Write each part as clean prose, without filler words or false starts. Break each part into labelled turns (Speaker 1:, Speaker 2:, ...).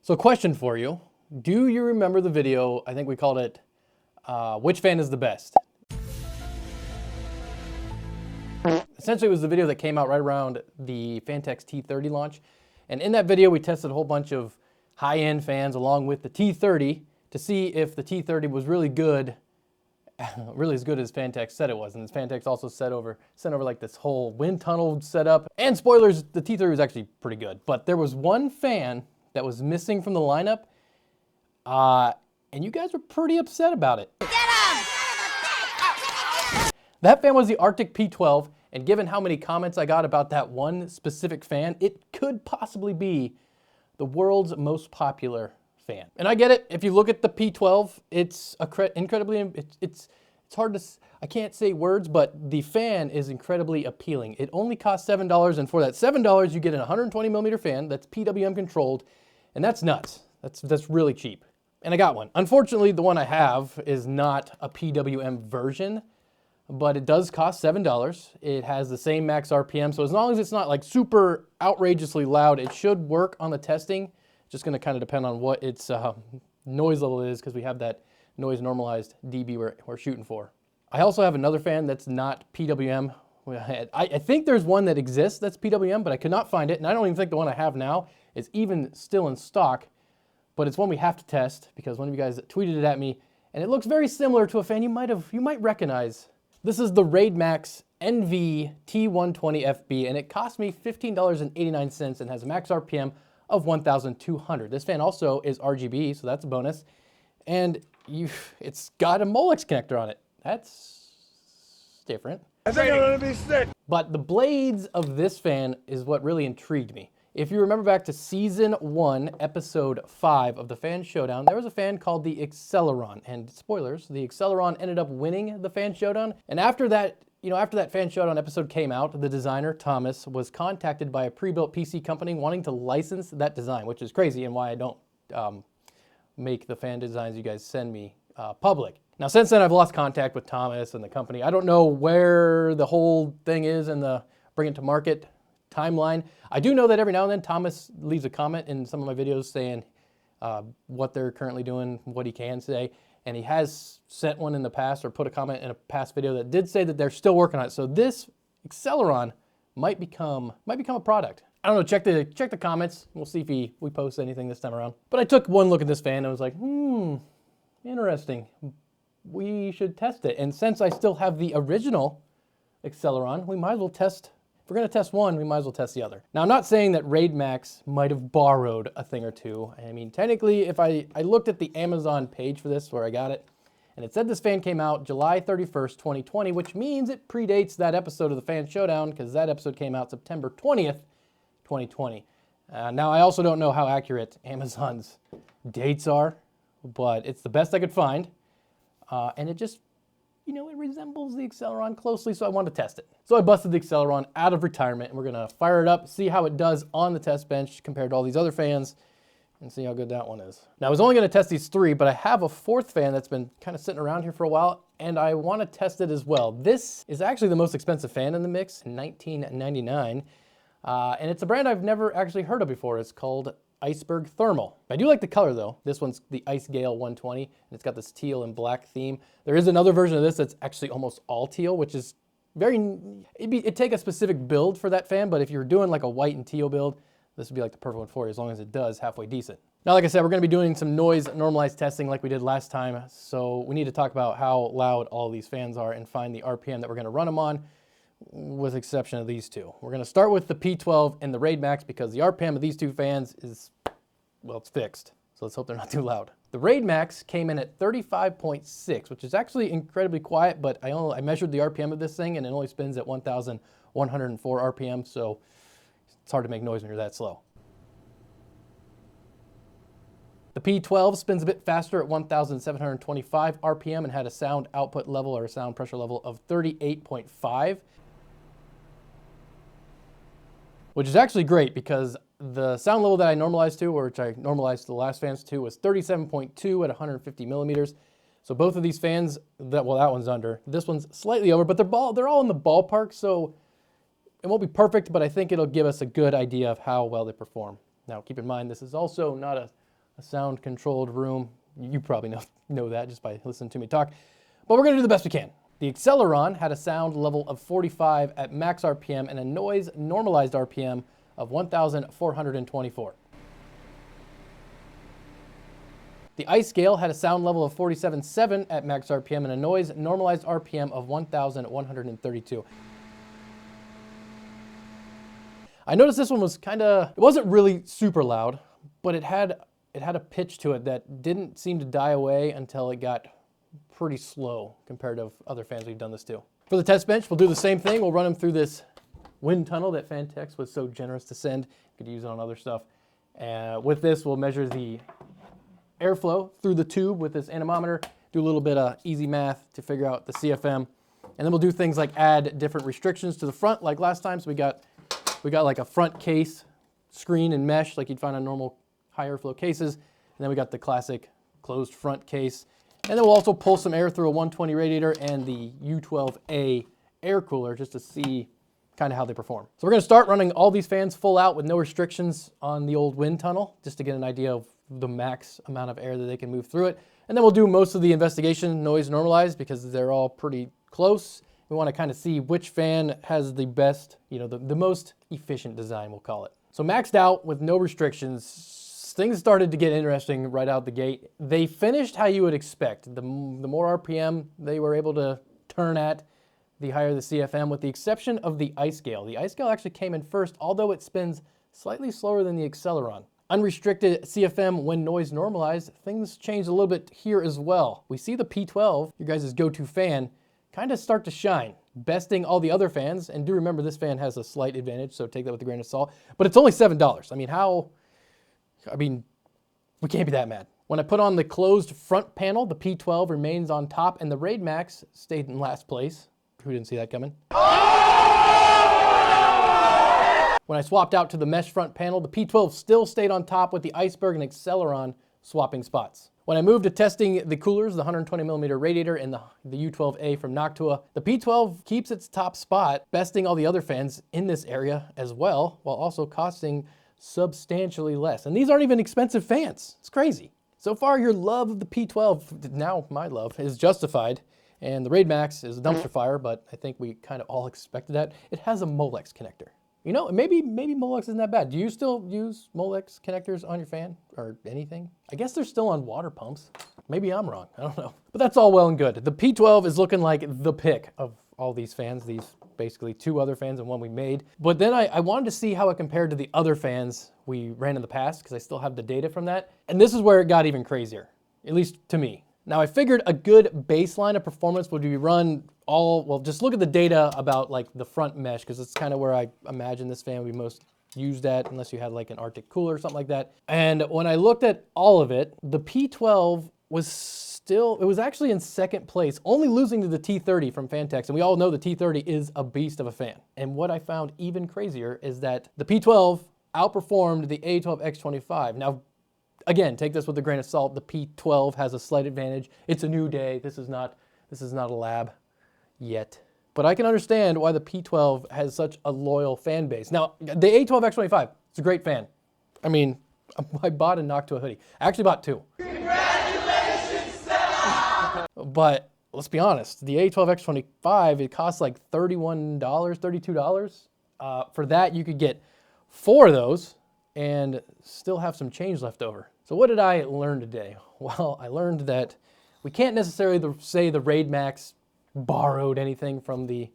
Speaker 1: So question for you. Do you remember the video, I think we called it, which fan is the best? Essentially, it was the video that came out right around the Fantex T30 launch. And in that video, we tested a whole bunch of high-end fans along with the T30 to see if the T30 was really good, really as good as Fantex said it was. And Fantex also sent over like this whole wind tunnel setup. And spoilers, the T30 was actually pretty good. But there was one fan that was missing from the lineup, and you guys were pretty upset about it. Get him! That fan was the Artic P12, and given how many comments I got about that one specific fan, it could possibly be the world's most popular fan. And I get it, if you look at the P12, it's incredibly, it's hard to, I can't say words, but the fan is incredibly appealing. It only costs $7, and for that $7, you get an 120 millimeter fan that's PWM controlled, and that's nuts. That's really cheap. And I got one. Unfortunately, the one I have is not a PWM version, but it does cost $7. It has the same max RPM, so as long as it's not like super outrageously loud, it should work on the testing. Just gonna kind of depend on what its noise level is, because we have that noise normalized dB we're shooting for. I also have another fan that's not PWM. I think there's one that exists that's PWM, but I could not find it, and I don't even think the one I have now is even still in stock, but it's one we have to test because one of you guys tweeted it at me, and it looks very similar to a fan you might recognize. This is the Raidmax NV-T120FB, and it cost me $15.89 and has a max RPM of 1,200. This fan also is RGB, so that's a bonus, and it's got a Molex connector on it. That's different.
Speaker 2: I think I'm gonna be sick.
Speaker 1: But the blades of this fan is what really intrigued me. If you remember back to season 1, episode 5 of the Fan Showdown, there was a fan called the Acceleron. And spoilers, the Acceleron ended up winning the Fan Showdown. And after that, after that Fan Showdown episode came out, the designer, Thomas, was contacted by a pre-built PC company wanting to license that design, which is crazy and why I don't make the fan designs you guys send me public. Now, since then, I've lost contact with Thomas and the company. I don't know where the whole thing is in the bring it to market timeline. I do know that every now and then Thomas leaves a comment in some of my videos saying what they're currently doing, what he can say, and he has sent one in the past or put a comment in a past video that did say that they're still working on it. So this Acceleron might become a product. I don't know, check the comments. We'll see if we post anything this time around. But I took one look at this fan and was like, interesting. We should test it. And since I still have the original Acceleron, we might as well test. If we're gonna test one, we might as well test the other. Now, I'm not saying that Raidmax might have borrowed a thing or two. I mean, technically, if I looked at the Amazon page for this, where I got it, and it said this fan came out July 31st, 2020, which means it predates that episode of the Fan Showdown, because that episode came out September 20th, 2020. Now, I also don't know how accurate Amazon's dates are, but it's the best I could find. And it just, it resembles the Acceleron closely, so I wanted to test it. So I busted the Acceleron out of retirement, and we're gonna fire it up, see how it does on the test bench compared to all these other fans, and see how good that one is. Now, I was only gonna test these 3, but I have a 4th fan that's been kind of sitting around here for a while, and I wanna test it as well. This is actually the most expensive fan in the mix, $19.99, and it's a brand I've never actually heard of before. It's called Iceberg Thermal. I do like the color though. This one's the IceGale 120, and it's got this teal and black theme. There is another version of this that's actually almost all teal, which is it'd take a specific build for that fan, but if you're doing like a white and teal build, this would be like the perfect one for you, as long as it does halfway decent. Now, like I said, we're gonna be doing some noise normalized testing like we did last time, so we need to talk about how loud all these fans are and find the RPM that we're gonna run them on, with the exception of these two. We're gonna start with the P12 and the Raidmax because the RPM of these two fans is, well, it's fixed. So let's hope they're not too loud. The Raidmax came in at 35.6, which is actually incredibly quiet, but I measured the RPM of this thing and it only spins at 1,104 RPM, so it's hard to make noise when you're that slow. The P12 spins a bit faster at 1,725 RPM and had a sound output level or a sound pressure level of 38.5. Which is actually great because the sound level that I normalized to, or which I normalized the last fans to, was 37.2 at 150 millimeters. So both of these fans, that one's under, this one's slightly over, but they're all in the ballpark, so it won't be perfect, but I think it'll give us a good idea of how well they perform. Now, keep in mind, this is also not a a sound controlled room. You probably know that just by listening to me talk, but we're gonna do the best we can. The Acceleron had a sound level of 45 at max RPM and a noise normalized RPM of 1,424. The IceGale had a sound level of 47.7 at max RPM and a noise normalized RPM of 1,132. I noticed this one was it wasn't really super loud, but it had a pitch to it that didn't seem to die away until it got pretty slow compared to other fans we've done this to. For the test bench, we'll do the same thing. We'll run them through this wind tunnel that Fantex was so generous to send. You could use it on other stuff. With this, we'll measure the airflow through the tube with this anemometer, do a little bit of easy math to figure out the CFM, and then we'll do things like add different restrictions to the front like last time. So we got like a front case screen and mesh like you'd find on normal high airflow cases, and then we got the classic closed front case. And then we'll also pull some air through a 120 radiator and the U12A air cooler just to see kind of how they perform. So we're gonna start running all these fans full out with no restrictions on the old wind tunnel, just to get an idea of the max amount of air that they can move through it. And then we'll do most of the investigation noise normalized because they're all pretty close. We wanna kind of see which fan has the best, the most efficient design, we'll call it. So maxed out with no restrictions, things started to get interesting right out the gate. They finished how you would expect. The more RPM they were able to turn at, the higher the CFM, with the exception of the IceGale. The IceGale actually came in first, although it spins slightly slower than the Acceleron. Unrestricted CFM when noise normalized, things changed a little bit here as well. We see the P12, your guys' go-to fan, kind of start to shine, besting all the other fans. And do remember, this fan has a slight advantage, so take that with a grain of salt. But it's only $7. We can't be that mad. When I put on the closed front panel, the P12 remains on top and the Raidmax stayed in last place. Who didn't see that coming? When I swapped out to the mesh front panel, the P12 still stayed on top with the Iceberg and Acceleron swapping spots. When I moved to testing the coolers, the 120mm radiator and the U12A from Noctua, the P12 keeps its top spot, besting all the other fans in this area as well, while also costing substantially less. And these aren't even expensive fans. It's crazy. So far, your love of the P12, now my love, is justified. And the Raidmax is a dumpster fire, but I think we kind of all expected that. It has a Molex connector. Maybe Molex isn't that bad. Do you still use Molex connectors on your fan or anything? I guess they're still on water pumps. Maybe I'm wrong, I don't know. But that's all well and good. The P12 is looking like the pick of all these fans, these basically two other fans and one we made. But then I wanted to see how it compared to the other fans we ran in the past, because I still have the data from that. And this is where it got even crazier, at least to me. Now I figured a good baseline of performance would be run just look at the data about like the front mesh, because it's kind of where I imagine this fan would be most used at, unless you had like an Arctic cooler or something like that. And when I looked at all of it, the P12 was actually in second place, only losing to the T30 from Fantex. And we all know the T30 is a beast of a fan. And what I found even crazier is that the P12 outperformed the A12X25. Now, again, take this with a grain of salt. The P12 has a slight advantage. It's a new day. This is not a lab yet. But I can understand why the P12 has such a loyal fan base. Now, the A12X25, it's a great fan. I mean, I bought a Noctua hoodie. I actually bought two. But let's be honest, the A12X25, it costs like $31, $32. For that, you could get 4 of those and still have some change left over. So what did I learn today? Well, I learned that we can't necessarily say the Raidmax borrowed anything from the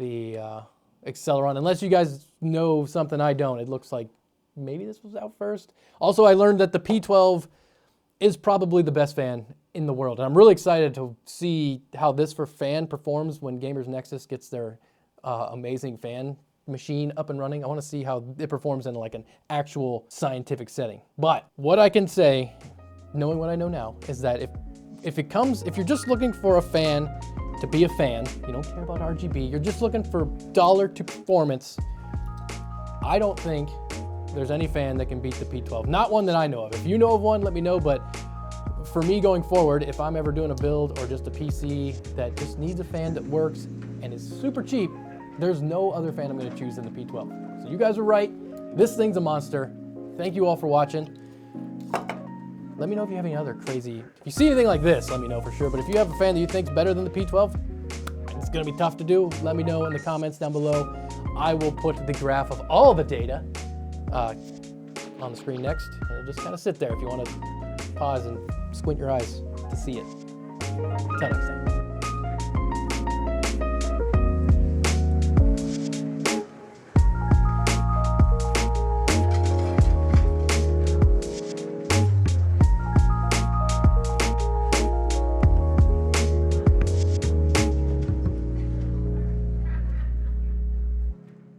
Speaker 1: Acceleron, unless you guys know something I don't. It looks like maybe this was out first. Also, I learned that the P12 is probably the best fan in the world. And I'm really excited to see how this for fan performs when Gamers Nexus gets their amazing fan machine up and running. I want to see how it performs in like an actual scientific setting. But what I can say, knowing what I know now, is that if you're just looking for a fan to be a fan, you don't care about RGB, you're just looking for dollar to performance, I don't think there's any fan that can beat the P12. Not one that I know of. If you know of one, let me know. But for me going forward, if I'm ever doing a build or just a PC that just needs a fan that works and is super cheap, there's no other fan I'm going to choose than the P12. So you guys are right. This thing's a monster. Thank you all for watching. Let me know if you have any other crazy, if you see anything like this, let me know for sure. But if you have a fan that you think's better than the P12, it's gonna be tough to do. Let me know in the comments down below. I will put the graph of all the data on the screen next, and it'll just kind of sit there if you want to pause and squint your eyes to see it. Until next time.